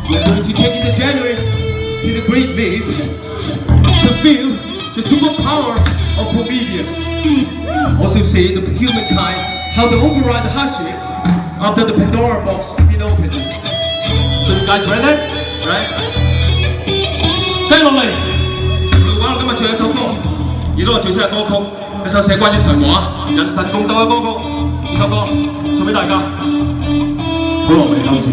We're going to take it in January to the Great Wave to feel the superpower of Prometheus. Also see the humankind how to override the hardship after the Pandora box been opened. So you guys ready? Right? 跟落嚟，我玩到今日最後一首歌，亦都係最新嘅歌曲，一首寫關於神話、人神共鬥嘅歌曲。呢首歌送俾大家，普羅米修斯。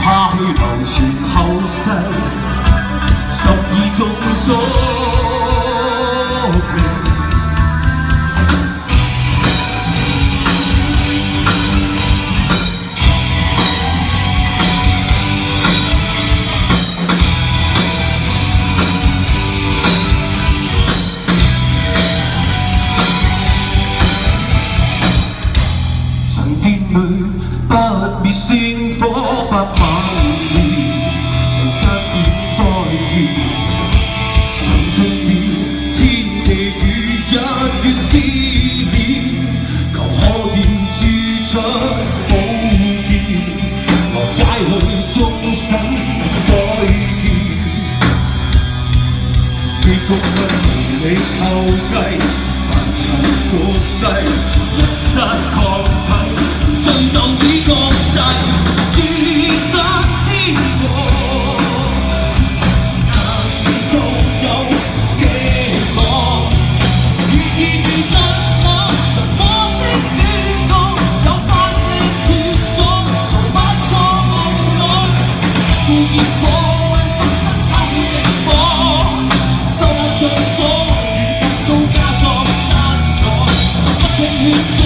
怕去流傳後世12種宿命。神殿裏不滅鮮火不猛烈，得點災現，神盡了天地與日月撕裂，求可以鑄出寶劍，來解去眾生災劫。結局不理後繼，凡塵俗世，人殺抗體。盡鬥只降世，自殺天國，但都有寄望。願意變身我，神魔的宣告，有法力脫咗，逃不過無奈。故意破壞眾生偷食火，收上所願，到家作難改，不共血咗。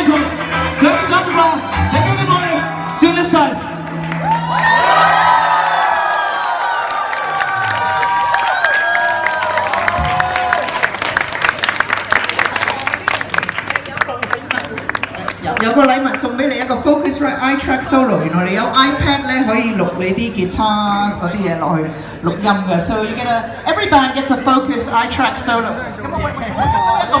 nice ones. Thank you, Dr. Brown. Thank you, everybody. See you next time.有個禮物送俾你一個 Focusrite iTrack Solo，原來你有 iPad 咧可以錄你啲吉他嗰啲嘢落去錄音嘅，so you get every band gets a Focus iTrack Solo。咁我一個